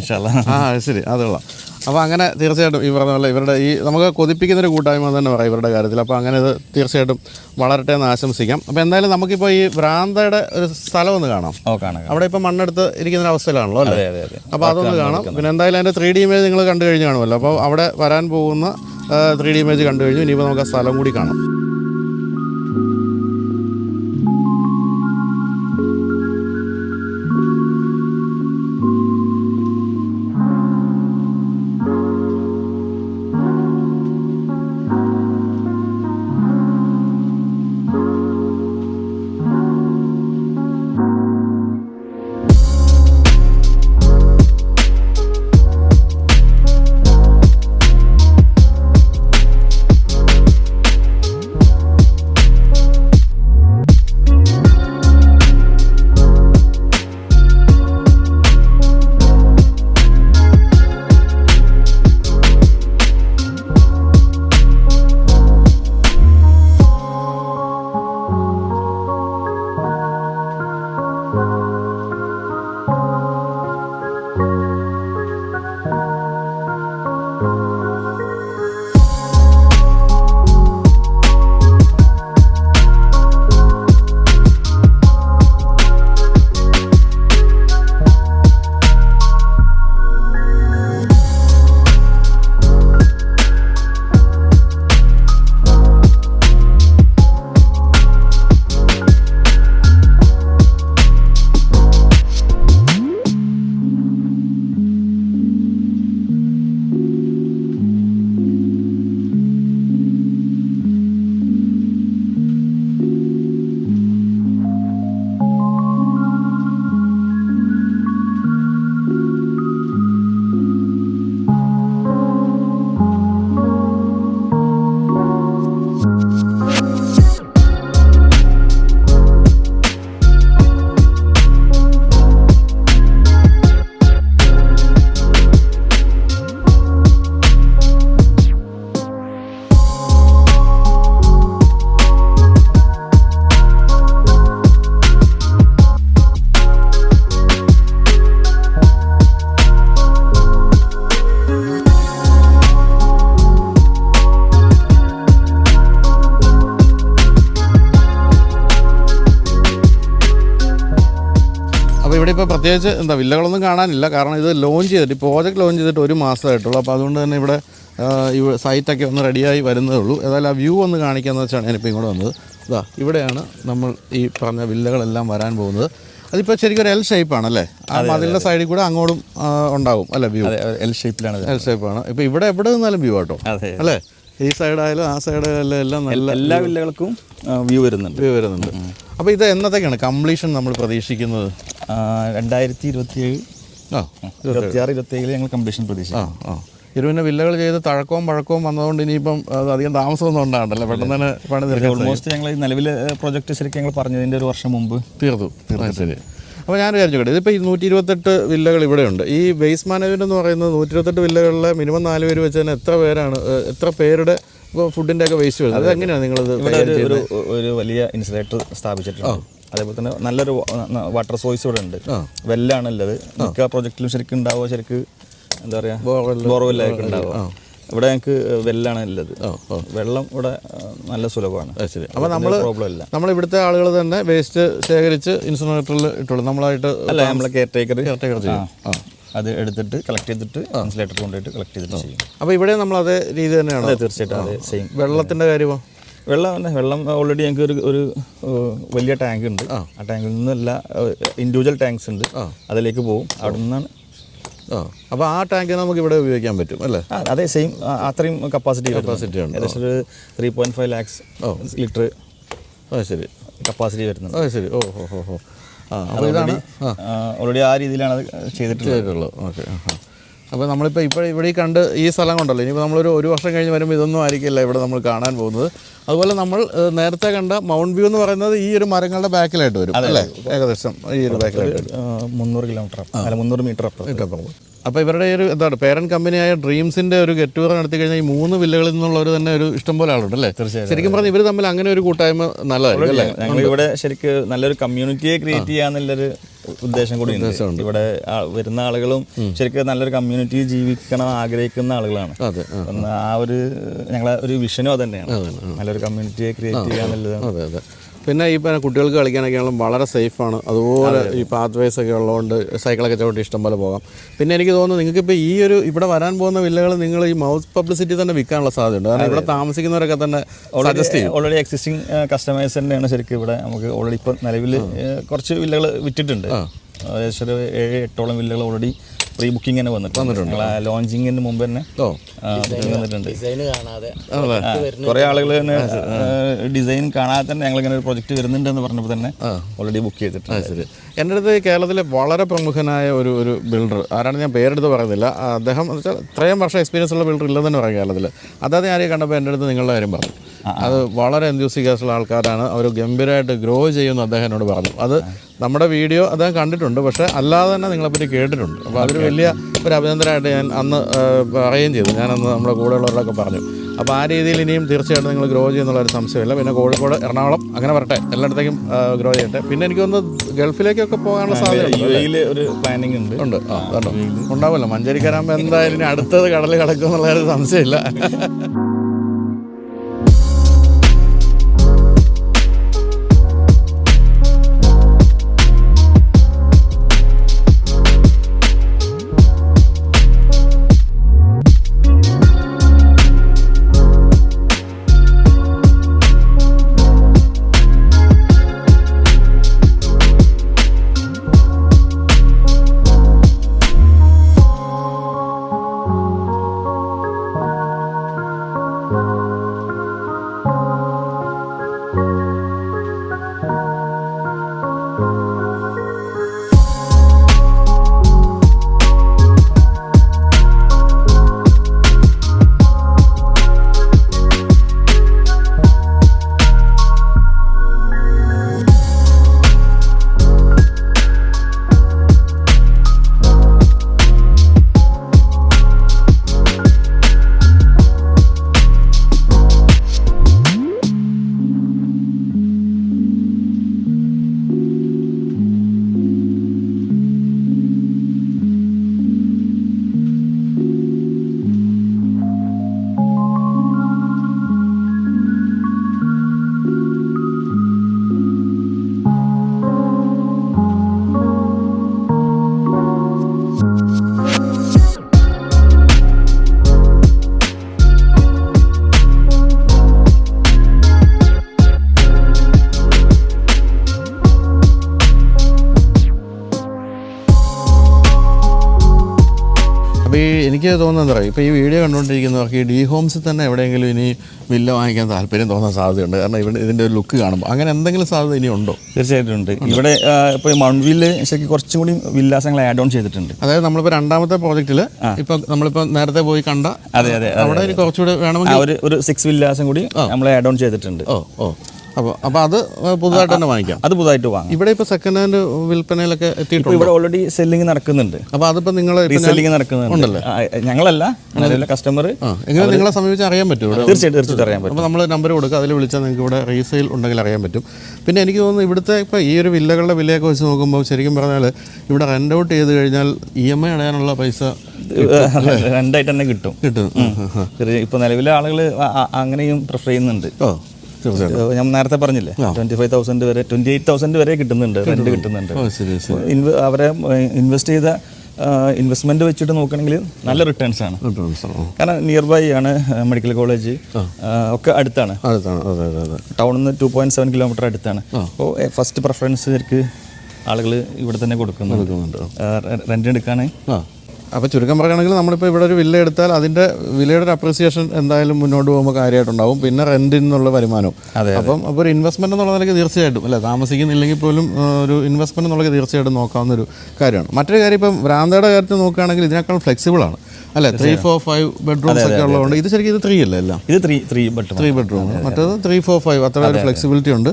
S1: ശരി. അതുകൊള്ളാം. അപ്പോൾ അങ്ങനെ തീർച്ചയായിട്ടും ഈ പറഞ്ഞ പോലെ ഇവരുടെ ഈ നമുക്ക് കൊതിപ്പിക്കുന്നൊരു കൂട്ടായ്മ തന്നെ പറയാം ഇവരുടെ കാര്യത്തിൽ. അപ്പോൾ അങ്ങനെ ഇത് തീർച്ചയായിട്ടും വളരട്ടെ എന്ന് ആശംസിക്കാം. അപ്പോൾ എന്തായാലും നമുക്കിപ്പോൾ ഈ ഭ്രാന്തയുടെ ഒരു സ്ഥലം ഒന്ന് കാണാം. അവിടെ ഇപ്പോൾ മണ്ണെടുത്ത് ഇരിക്കുന്ന അവസ്ഥയിലാണല്ലോ അല്ലേ? അപ്പോൾ അതൊന്ന് കാണാം. പിന്നെ എന്തായാലും അതിൻ്റെ 3D ഇമേജ് നിങ്ങൾ കണ്ടു കഴിഞ്ഞ് കാണുമല്ലോ. അപ്പോൾ അവിടെ വരാൻ പോകുന്ന 3D ഇമേജ് കണ്ടു കഴിഞ്ഞു. ഇനിയിപ്പോൾ നമുക്ക് ആ സ്ഥലം കൂടി കാണാം. ഇവിടെ ഇപ്പോൾ പ്രത്യേകിച്ച് എന്താ വില്ലകളൊന്നും കാണാനില്ല. കാരണം ഇത് ലോഞ്ച് ചെയ്തിട്ട് പ്രോജക്റ്റ് ലോഞ്ച് ചെയ്തിട്ട് 1 മാസമായിട്ടുള്ളൂ. അപ്പോൾ അതുകൊണ്ട് തന്നെ ഇവിടെ സൈറ്റൊക്കെ ഒന്ന് റെഡിയായി വരുന്നതേ ഉള്ളൂ. ഏതായാലും ആ വ്യൂ ഒന്ന് കാണിക്കാമെന്ന് വെച്ചാണ് ഞാനിപ്പോൾ ഇങ്ങോട്ട് വന്നത്. ഇതാ ഇവിടെയാണ് നമ്മൾ ഈ പറഞ്ഞ വില്ലകളെല്ലാം വരാൻ പോകുന്നത്. അതിപ്പോൾ ശരിക്കും ഒരു എൽ ഷേപ്പാണല്ലേ? ആ മതിലിൻ്റെ സൈഡിൽ കൂടെ അങ്ങോട്ടും ഉണ്ടാകും അല്ലേ വ്യൂ?
S2: എൽ ഷേപ്പിലാണ്.
S1: എൽ ഷേപ്പാണ്. ഇപ്പോൾ ഇവിടെ എവിടെ നിന്നാലും വ്യൂ ആട്ടോ അല്ലേ? ഈ സൈഡായാലും ആ സൈഡായാലും എല്ലാം നല്ല
S2: എല്ലാ വില്ലകൾക്കും വ്യൂ വരുന്നുണ്ട്.
S1: അപ്പോൾ ഇത് എന്നതൊക്കെയാണ് കംപ്ലീഷൻ നമ്മൾ പ്രതീക്ഷിക്കുന്നത്?
S2: 2027 26-27 ഞങ്ങൾ കംപ്ലീഷൻ പ്രതീക്ഷിക്കും.
S1: ഇരുവിൻ്റെ വില്ലകൾ ചെയ്ത് തഴക്കവും പഴക്കവും വന്നതുകൊണ്ട് ഇനിയിപ്പം അത് അധികം താമസമൊന്നും ഉണ്ടാകണ്ടല്ലോ, പെട്ടെന്ന് തന്നെ പണി തീർക്കാൻ.
S2: ഓൾമോസ്റ്റ് ഞങ്ങൾ ഈ നിലവിലെ പ്രോജക്റ്റ് ശരിക്കും ഞങ്ങൾ പറഞ്ഞതിൻ്റെ ഒരു വർഷം മുമ്പ്
S1: തീർത്തു. ശരി. അപ്പോൾ ഞാൻ വിചാരിച്ചോട്ടെ, ഇതിപ്പോൾ ഈ 128 വില്ലകൾ ഇവിടെയുണ്ട്. ഈ വേസ്റ്റ് മാനേജ്മെൻറ്റ് എന്ന് പറയുന്നത് 128 വില്ലകളിലെ മിനിമം 4 പേര് വെച്ച് തന്നെ എത്ര പേരുടെ ഇപ്പോൾ ഫുഡിൻ്റെ ഒക്കെ വേസ്റ്റ് വരുന്നത്? അത് എങ്ങനെയാണ് നിങ്ങളത്?
S2: ഇവിടെ ഒരു വലിയ ഇൻസുലേറ്റർ സ്ഥാപിച്ചിട്ടുണ്ട്. അതേപോലെ തന്നെ നല്ലൊരു വാട്ടർ സോഴ്സ് ഇവിടെ ഉണ്ട്. വെല്ലാണുള്ളത്. മിക്ക പ്രോജക്റ്റിലും ശരിക്കും ഉണ്ടാവുക എന്താ പറയുക ബോർവെല്ലായിരിക്കും ഉണ്ടാവുക. ഇവിടെ ഞങ്ങൾക്ക് വെല്ലാണ് ഉള്ളത്. വെള്ളം ഇവിടെ നല്ല സുലഭമാണ്.
S1: ശരി. അപ്പോൾ നമ്മൾ ഇവിടുത്തെ ആളുകൾ തന്നെ വേസ്റ്റ് ശേഖരിച്ച് ഇൻസിനറേറ്ററിൽ ഇട്ടുള്ളൂ, നമ്മളായിട്ട്
S2: അല്ല, നമ്മളെ കെയർ ടേക്കർ ചെയ്യും. അത് എടുത്തിട്ട് കളക്ട് ചെയ്തിട്ട് ഇൻസുലേറ്റർ കൊണ്ടുപോയിട്ട് കളക്ട് ചെയ്തിട്ട് ചെയ്യും.
S1: അപ്പോൾ ഇവിടെ നമ്മൾ അതേ രീതി തന്നെയാണ്?
S2: തീർച്ചയായിട്ടും അതെ സെയിം.
S1: വെള്ളത്തിൻ്റെ കാര്യമോ?
S2: വെള്ളം ഓൾറെഡി ഞങ്ങൾക്ക് ഒരു വലിയ ടാങ്ക് ഉണ്ട്. ആ ടാങ്കിൽ നിന്നല്ല ഇൻഡിവിജ്വൽ ടാങ്ക്സ് ഉണ്ട്, അതിലേക്ക് പോകും. അവിടെ നിന്നാണ്.
S1: അപ്പോൾ ആ ടാങ്ക് നമുക്ക് ഇവിടെ ഉപയോഗിക്കാൻ പറ്റും അല്ലേ?
S2: അതെ സെയിം. അത്രയും കപ്പാസിറ്റി
S1: ഉണ്ട്.
S2: ഏകദേശം ഒരു 3.5 lakhs ലിറ്റർ
S1: ശരി
S2: കപ്പാസിറ്റി വരുന്നുണ്ട്.
S1: ശരി.
S2: അപ്പോൾ ഇതാണ് ഓൾറെഡി ആ രീതിയിലാണ് അത് ചെയ്തിട്ടുള്ളത്.
S1: ഓക്കെ. അപ്പോൾ നമ്മളിപ്പോൾ ഇവിടെ ഈ കണ്ട് ഈ സ്ഥലം കൊണ്ടല്ലോ, ഇനിയിപ്പോൾ നമ്മളൊരു 1 വർഷം കഴിഞ്ഞ് വരുമ്പോൾ ഇതൊന്നും ആയിരിക്കില്ല ഇവിടെ നമ്മൾ കാണാൻ പോകുന്നത്. അതുപോലെ നമ്മൾ നേരത്തെ കണ്ട മൗണ്ട് വ്യൂ എന്ന് പറയുന്നത് ഈ ഒരു മരങ്ങളുടെ ബാക്കിലായിട്ട് വരും അല്ലേ? ഏകദേശം ഈ ഒരു ബാക്കിലായിട്ട്
S2: 300 മീറ്റർ അപ്പുറം.
S1: അപ്പോൾ ഇവരുടെ ഒരു എന്താണ് പേരൻറ്റ് കമ്പനിയായ ഡ്രീംസിൻ്റെ ഒരു ഗെറ്റ് ടുഗദർ നടത്തി കഴിഞ്ഞാൽ ഈ 3 വില്ലകളിൽ നിന്നുള്ളവർ തന്നെ ഒരു ഇഷ്ടംപോലെ ആളുണ്ട് അല്ലേ? ശരിക്കും പറഞ്ഞാൽ ഇവർ തമ്മിൽ അങ്ങനെ ഒരു കൂട്ടായ്മ നല്ലതായിരിക്കും അല്ലേ?
S2: ഞങ്ങൾ ഇവിടെ ശരിക്കും നല്ലൊരു കമ്മ്യൂണിറ്റിയെ ക്രിയേറ്റ് ചെയ്യാന്നുള്ളൊരു ഉദ്ദേശം കൂടി ഉണ്ട്. ഇവിടെ വരുന്ന ആളുകളും ശരിക്കും നല്ലൊരു കമ്മ്യൂണിറ്റി ജീവിക്കണം ആഗ്രഹിക്കുന്ന ആളുകളാണ്. ആ ഒരു ഞങ്ങളെ ഒരു വിഷനും അത് തന്നെയാണ്, നല്ലൊരു കമ്മ്യൂണിറ്റിയെ ക്രിയേറ്റ് ചെയ്യാന്നുള്ളതാണ്.
S1: അതെ. പിന്നെ ഈ കുട്ടികൾക്ക് കളിക്കാനൊക്കെ ആണെങ്കിലും വളരെ സേഫാണ്. അതുപോലെ ഈ പാത്ത് വേസ് ഒക്കെ ഉള്ളതുകൊണ്ട് സൈക്കിളൊക്കെ ചവിട്ടി ഇഷ്ടം പോലെ പോകാം. പിന്നെ എനിക്ക് തോന്നുന്നു നിങ്ങൾക്കിപ്പോൾ ഈ ഒരു ഇവിടെ വരാൻ പോകുന്ന വില്ലകൾ നിങ്ങൾ ഈ മൗത്ത് പബ്ലിസിറ്റി തന്നെ വിൽക്കാനുള്ള സാധ്യതയുണ്ട്. കാരണം ഇവിടെ താമസിക്കുന്നവരൊക്കെ തന്നെ സജസ്റ്റ് ചെയ്യും.
S2: ഓൾറെഡി എക്സിസ്റ്റിംഗ് കസ്റ്റമേഴ്സ് തന്നെയാണ് ശരിക്കും ഇവിടെ. നമുക്ക് ഓൾറെഡി ഇപ്പോൾ നിലവിൽ കുറച്ച് വില്ലകൾ വിറ്റിട്ടുണ്ട്. ഏകദേശം ഒരു 7-8 വില്ലകൾ ഓൾറെഡി പ്രീ ബുക്കിംഗ് തന്നെ വന്നിട്ടുണ്ട്. ലോഞ്ചിങ്ങിന് മുമ്പ് തന്നെ വന്നിട്ടുണ്ട്. കുറേ ആളുകൾ തന്നെ ഡിസൈൻ കാണാതെ തന്നെ ഞങ്ങളിങ്ങനെ ഒരു പ്രൊജക്റ്റ് വരുന്നുണ്ടെന്ന് പറഞ്ഞപ്പോൾ തന്നെ ഓൾറെഡി ബുക്ക് ചെയ്തിട്ടുണ്ട്.
S1: ശരി. എൻ്റെ അടുത്ത് കേരളത്തിലെ വളരെ പ്രമുഖനായ ഒരു ബിൽഡർ, ആരാണ് ഞാൻ പേരെടുത്ത് പറയുന്നില്ല, അദ്ദേഹം എന്ന് വെച്ചാൽ ഇത്രയും വർഷം എക്സ്പീരിയൻസ് ഉള്ള ബിൽഡർ ഇല്ലെന്ന് തന്നെ പറയാം കേരളത്തിൽ. അതായത് ആരെയും കണ്ടപ്പോൾ എൻ്റെ അടുത്ത് നിങ്ങളുടെ കാര്യം പറഞ്ഞു. അത് വളരെ എൻതൂസിയാസ്റ്റുള്ള ആൾക്കാരാണ്, അവർ ഗംഭീരമായിട്ട് ഗ്രോ ചെയ്യുമെന്ന് അദ്ദേഹം എന്നോട് പറഞ്ഞു. അത് നമ്മുടെ വീഡിയോ അദ്ദേഹം കണ്ടിട്ടുണ്ട്, പക്ഷേ അല്ലാതെ തന്നെ നിങ്ങളെപ്പറ്റി കേട്ടിട്ടുണ്ട്. അപ്പോൾ അതൊരു വലിയ ഒരു അഭിനന്ദനമായിട്ട് ഞാൻ അന്ന് പറയുകയും ചെയ്തു. ഞാനന്ന് നമ്മുടെ കൂടെയുള്ളവരോടൊക്കെ പറഞ്ഞു. അപ്പോൾ ആ രീതിയിൽ ഇനിയും തീർച്ചയായിട്ടും നിങ്ങൾ ഗ്രോ ചെയ്യുന്നുള്ളൊരു സംശയമില്ല. പിന്നെ കോഴിക്കോട്, എറണാകുളം അങ്ങനെ വരട്ടെ, എല്ലായിടത്തേക്കും ഗ്രോ ചെയ്യട്ടെ. പിന്നെ എനിക്കൊന്ന് ഗൾഫിലേക്കൊക്കെ പോകാനുള്ള സാധ്യത
S2: ഒരു പ്ലാനിങ് ഉണ്ട്.
S1: ഉണ്ടാവുമല്ലോ. മഞ്ചേരിക്കാരാകുമ്പോൾ എന്തായാലും ഇനി അടുത്തത് കടൽ കിടക്കും എന്നുള്ളൊരു സംശയമില്ല. അപ്പോൾ എനിക്ക് തോന്നുന്നത് എന്താ പറയുക, ഇപ്പോൾ ഈ വീഡിയോ കണ്ടുകൊണ്ടിരിക്കുന്നവർക്ക് ഈ ഡി ഹോംസിൽ തന്നെ എവിടെയെങ്കിലും ഇനി വില്ല വാങ്ങിക്കാൻ താല്പര്യം തോന്നാൻ സാധ്യതയുണ്ട്. കാരണം ഇതിൻ്റെ ഒരു ലുക്ക് കാണുമ്പോൾ അങ്ങനെ എന്തെങ്കിലും സാധ്യത ഇനി ഉണ്ടോ?
S2: തീർച്ചയായിട്ടും ഉണ്ട്. ഇവിടെ ഇപ്പോൾ മൗണ്ട് വ്യൂവിൽ ശരിക്കും കുറച്ചും കൂടി വില്ലാസങ്ങൾ ആഡ് ഓൺ ചെയ്തിട്ടുണ്ട്.
S1: അതായത് നമ്മളിപ്പോൾ രണ്ടാമത്തെ പ്രോജക്റ്റിൽ ഇപ്പോൾ നമ്മളിപ്പോൾ നേരത്തെ പോയി കണ്ട അവിടെ കുറച്ചുകൂടി വേണമെങ്കിൽ
S2: ഒരു 6 വില്ലാസും കൂടി നമ്മൾ ആഡ് ഓൺ ചെയ്തിട്ടുണ്ട്.
S1: അപ്പോൾ അത് പുതുതായിട്ട് തന്നെ വാങ്ങിക്കാം.
S2: അത് പുതുതായിട്ട് വാങ്ങാം.
S1: ഇവിടെ ഇപ്പോൾ സെക്കൻഡ് ഹാൻഡ് വിൽപ്പനയിലൊക്കെ എത്തിയിട്ടുണ്ട്.
S2: ഇവിടെ ഓൾറെഡി സെല്ലിംഗ് നടക്കുന്നുണ്ട്.
S1: അപ്പോൾ അതിപ്പോൾ നിങ്ങൾ
S2: റീസെല്ലിംഗ് നടക്കുന്നുണ്ടല്ലേ? ഞങ്ങളല്ല, കസ്റ്റമർ.
S1: എങ്ങനെ നിങ്ങളെ സമീപിച്ച് അറിയാൻ പറ്റും?
S2: തീർച്ചയായിട്ടും അറിയാൻ പറ്റും.
S1: അപ്പോൾ നമ്മൾ നമ്പർ കൊടുക്കുക, അതിൽ വിളിച്ചാൽ നിങ്ങൾക്ക് ഇവിടെ റീസെയിൽ ഉണ്ടെങ്കിൽ അറിയാൻ പറ്റും. പിന്നെ എനിക്ക് തോന്നുന്നു ഇവിടുത്തെ ഇപ്പോൾ ഈ ഒരു വില്ലകളുടെ വിലയൊക്കെ വെച്ച് നോക്കുമ്പോൾ ശരിക്കും പറഞ്ഞാൽ ഇവിടെ റെൻ്റ് ഔട്ട് ചെയ്ത് കഴിഞ്ഞാൽ EMI അടയാനുള്ള പൈസ
S2: രണ്ടായിട്ട് തന്നെ കിട്ടും. ഇപ്പോൾ നിലവിലെ ആളുകൾ അങ്ങനെയും പ്രിഫർ ചെയ്യുന്നുണ്ട്. ഞാൻ നേരത്തെ പറഞ്ഞില്ലേ 25,000 വരെ 28,000 വരെ കിട്ടുന്നുണ്ട്, റെന്റ് കിട്ടുന്നുണ്ട്. അവരെ ഇൻവെസ്റ്റ് ചെയ്ത ഇൻവെസ്റ്റ്മെന്റ് വെച്ചിട്ട് നോക്കുകയാണെങ്കിൽ നല്ല റിട്ടേൺസ് ആണ്. കാരണം നിയർ ബൈ ആണ്, മെഡിക്കൽ കോളേജ് ഒക്കെ അടുത്താണ്. ടൗണിൽ നിന്ന് 2.7 കിലോമീറ്റർ അടുത്താണ്. അപ്പോൾ ഫസ്റ്റ് പ്രിഫറൻസ് ശരിക്ക് ആളുകൾ ഇവിടെ തന്നെ കൊടുക്കുന്നുണ്ട് റെന്റ് എടുക്കാൻ.
S1: അപ്പോൾ ചുരുക്കം പറയുകയാണെങ്കിൽ നമ്മളിപ്പോൾ ഇവിടെ ഒരു വില്ല എടുത്താൽ അതിൻ്റെ വിലയുടെ ഒരു അപ്രീസിയേഷൻ എന്തായാലും മുന്നോട്ട് പോകുമ്പോൾ കാര്യമായിട്ടുണ്ടാവും. പിന്നെ റെൻറ്റിൽ നിന്നുള്ള വരുമാനവും. അപ്പോൾ ഒരു ഇൻവെസ്റ്റ്മെൻറ്റ് എന്നുള്ള നിലയ്ക്ക് തീർച്ചയായിട്ടും അല്ലേ, താമസിക്കുന്നില്ലെങ്കിൽ പോലും ഒരു ഇൻവെസ്റ്റ്മെൻറ്റ് എന്നുള്ളത് തീർച്ചയായിട്ടും നോക്കാവുന്നൊരു കാര്യമാണ്. മറ്റൊരു കാര്യം ഇപ്പം ഭ്രാന്തയുടെ കാര്യത്തിൽ നോക്കുകയാണെങ്കിൽ ഇതിനേക്കാൾ ഫ്ലെക്സിബിളാണ് അല്ലേ. 3, 4, 5 ബെഡ്റൂംസ് ഒക്കെ ഉള്ളതുകൊണ്ട് ഇത് ശരിക്കും ഇത് 3 അല്ലേ എല്ലാം?
S2: ഇത് 3
S1: ബെഡ്റൂം, മറ്റേത് 3, 4, 5 അത്ര ഒരു ഫ്ലെക്സിബിലിറ്റി ഉണ്ട്.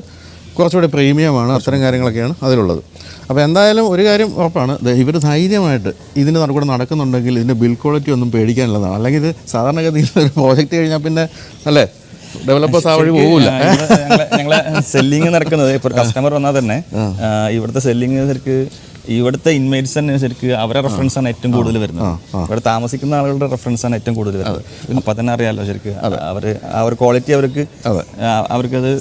S1: കുറച്ചുകൂടി പ്രീമിയമാണ്. അത്തരം കാര്യങ്ങളൊക്കെയാണ് അതിലുള്ളത്. അപ്പോൾ എന്തായാലും ഒരു കാര്യം ഉറപ്പാണ്, ഇവർ ധൈര്യമായിട്ട് ഇതിന് കൂടെ നടക്കുന്നുണ്ടെങ്കിൽ ഇതിൻ്റെ ബിൽ ക്വാളിറ്റി ഒന്നും പേടിക്കാനുള്ളതാണ്. അല്ലെങ്കിൽ ഇത് സാധാരണഗതിയിൽ ഒരു പ്രോജക്റ്റ് കഴിഞ്ഞാൽ പിന്നെ അല്ലേ ഡെവലപ്പേഴ്സ് ആ വഴി പോകില്ല.
S2: ഞങ്ങളെ സെല്ലിങ് നടക്കുന്നത് ഇപ്പോൾ കസ്റ്റമർ വന്നാൽ തന്നെ ഇവിടുത്തെ സെല്ലിങ് ശരിക്ക് ഇവിടുത്തെ ഇൻമേറ്റ്സ് തന്നെ ശരിക്ക് അവരെ റെഫറൻസ് ആണ് ഏറ്റവും കൂടുതൽ വരുന്നത്. ഇവിടെ താമസിക്കുന്ന ആളുകളുടെ റെഫറൻസ് ആണ് ഏറ്റവും കൂടുതൽ വരുന്നത്. അപ്പം തന്നെ അറിയാമല്ലോ ശരിക്ക് ആ ഒരു ക്വാളിറ്റി അവർക്കത്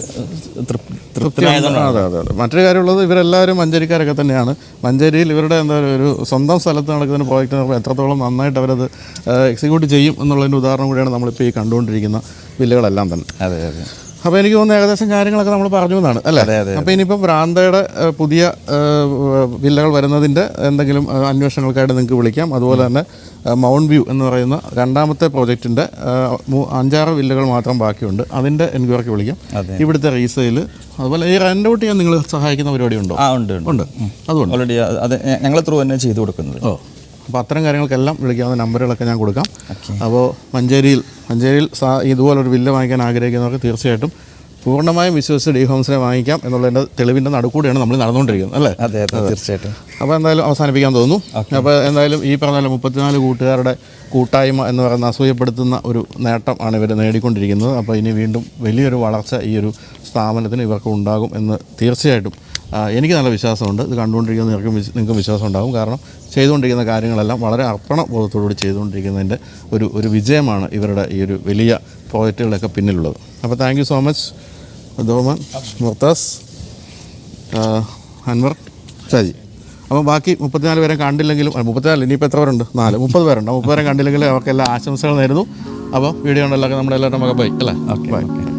S2: തൃപ്തിയായതാണ്.
S1: അതെ. മറ്റൊരു കാര്യമുള്ളത് ഇവരെല്ലാവരും മഞ്ചേരിക്കാരൊക്കെ തന്നെയാണ്. മഞ്ചേരിയിൽ ഇവരുടെ എന്താ ഒരു സ്വന്തം സ്ഥലത്ത് നടക്കുന്ന പ്രോജക്റ്റ് നടക്കുമ്പോൾ എത്രത്തോളം നന്നായിട്ട് അവരത് എക്സിക്യൂട്ട് ചെയ്യും എന്നുള്ളതിൻ്റെ ഉദാഹരണം കൂടിയാണ് നമ്മളിപ്പോൾ ഈ കണ്ടുകൊണ്ടിരിക്കുന്ന വില്ലകളെല്ലാം തന്നെ.
S2: അതെ.
S1: അപ്പോൾ എനിക്ക് തോന്നുന്നു ഏകദേശം കാര്യങ്ങളൊക്കെ നമ്മൾ പറഞ്ഞു എന്നാണ് അല്ലേ. അപ്പോൾ ഇനിയിപ്പോൾ ഭ്രാന്തയുടെ പുതിയ വില്ലകൾ വരുന്നതിൻ്റെ എന്തെങ്കിലും അന്വേഷണങ്ങൾക്കായിട്ട് നിങ്ങൾക്ക് വിളിക്കാം. അതുപോലെ തന്നെ മൗണ്ട് വ്യൂ എന്ന് പറയുന്ന രണ്ടാമത്തെ പ്രോജക്റ്റിൻ്റെ 5-6 വില്ലകൾ മാത്രം ബാക്കിയുണ്ട്, അതിൻ്റെ എൻക്വയറിക്ക് വിളിക്കാം. ഇവിടുത്തെ റീസെയിൽ അതുപോലെ ഈ റെൻ്റ് ഔട്ട് ചെയ്യാൻ നിങ്ങൾ സഹായിക്കുന്ന പരിപാടി ഉണ്ടോ?
S2: ഉണ്ട്. അതുകൊണ്ട് ഓൾറെഡി അത് ഞങ്ങൾ ത്രൂ തന്നെ ചെയ്ത് കൊടുക്കുന്നത്.
S1: അപ്പോൾ അത്തരം കാര്യങ്ങൾക്കെല്ലാം വിളിക്കാവുന്ന നമ്പറുകളൊക്കെ ഞാൻ കൊടുക്കാം. അപ്പോൾ മഞ്ചേരിയിൽ ഇതുപോലൊരു വില്ല വാങ്ങിക്കാൻ ആഗ്രഹിക്കുന്നവർക്ക് തീർച്ചയായിട്ടും പൂർണ്ണമായും വിശ്വസിച്ച് ഡി ഹോംസിനെ വാങ്ങിക്കാം എന്നുള്ളതിൻ്റെ തെളിവിൻ്റെ നടുക്കൂടെയാണ് നമ്മൾ നടന്നുകൊണ്ടിരിക്കുന്നത് അല്ലേ.
S2: അതെ തീർച്ചയായിട്ടും.
S1: അപ്പോൾ എന്തായാലും അവസാനിപ്പിക്കാൻ തോന്നുന്നു. അപ്പോൾ എന്തായാലും ഈ പറഞ്ഞ 34 കൂട്ടുകാരുടെ കൂട്ടായ്മ എന്ന് പറയുന്ന അസൂയപ്പെടുത്തുന്ന ഒരു നേട്ടം ആണ് ഇവർ നേടിക്കൊണ്ടിരിക്കുന്നത്. അപ്പോൾ ഇനി വീണ്ടും വലിയൊരു വളർച്ച ഈ ഒരു സ്ഥാപനത്തിന് ഇവർക്ക് ഉണ്ടാകും എന്ന് തീർച്ചയായിട്ടും എനിക്ക് നല്ല വിശ്വാസമുണ്ട്. ഇത് കണ്ടുകൊണ്ടിരിക്കുന്ന നിങ്ങൾക്ക് വിശ്വാസം ഉണ്ടാകും. കാരണം ചെയ്തുകൊണ്ടിരിക്കുന്ന കാര്യങ്ങളെല്ലാം വളരെ അർപ്പണബോധത്തോടുകൂടി ചെയ്തുകൊണ്ടിരിക്കുന്നതിൻ്റെ ഒരു വിജയമാണ് ഇവരുടെ ഈ ഒരു വലിയ പ്രോജക്റ്റുകളൊക്കെ പിന്നിലുള്ളത്. അപ്പോൾ thank you so much Doman, Murtaza, Anwar, Shaji. അപ്പോൾ ബാക്കി 34 പേരെ കണ്ടില്ലെങ്കിലും 34 ഇനിയിപ്പോൾ എത്ര പേരുണ്ട്? 30 പേരുണ്ട്. 30 പേരെ കണ്ടില്ലെങ്കിലും അവർക്കെല്ലാം ആശംസകൾ നേരുന്നു. അപ്പോൾ വീഡിയോ ഉണ്ടല്ലോ നമ്മുടെ എല്ലാവരുടെ മകൻ ബൈ അല്ലേ.
S2: ഓക്കെ.